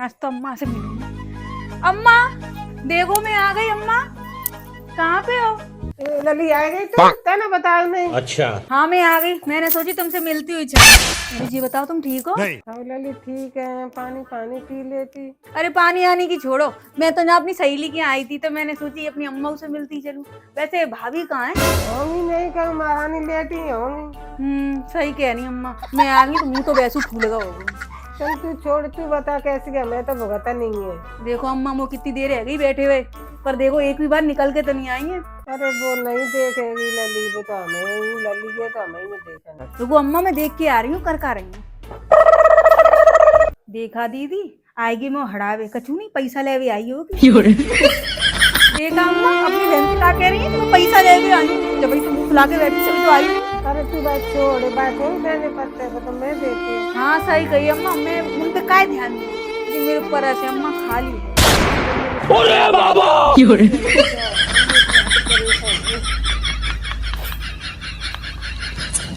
आज तो अम्मा से मिलूंगी। अम्मा देखो मैं आ गई। अम्मा कहाँ पे हो? लली आ गई तो क्या ना बताओ नहीं। अच्छा। हाँ मैं आ गई। मैंने सोची तुमसे मिलती हुई चल। अरे जी बताओ तुम ठीक हो? हाँ लली ठीक है, पानी पानी पी लेती। अरे पानी आने की छोड़ो, मैं तो ना अपनी सहेली के यहाँ आई थी तो मैंने सोची अपनी अम्मा से मिलती चलूं। वैसे भाभी कहाँ है? होंगी नहीं, कहूँ महारानी लेटी होंगी। सही कह रही अम्मा। मैं आ गई तो मुंह तो वैसे ही फूलेगा होगा। चल तू छोड़, तू बता कैसी गया, मैं तो भुगता नहीं है। देखो अम्मा वो कितनी देर रह गई बैठे हुए, पर देखो एक भी बार निकल के तो नहीं आई है। अरे वो नहीं देखेगी लली, वो तो हमें लली है तो हमें नहीं देखना। देखो अम्मा मैं देख के आ रही हूँ, कर रही हूँ। देखा दीदी आएगी मैं हड़ावे कचू नहीं पैसा लेवे आई होगी। देखा अम्मा अपनी बहन से क्या कह रही है, तो पैसा लेवे आई हूँ। जब तुम मुंह फुला के बैठी तभी तो आई हूँ। अरे तू बात छोड़, बात हो देने पत्ते को तो मैं देती हूँ। हाँ सही कही अम्मा, मैं उन पे काय ध्यान दूँ, मेरे ऊपर ऐसे अम्मा खाली है।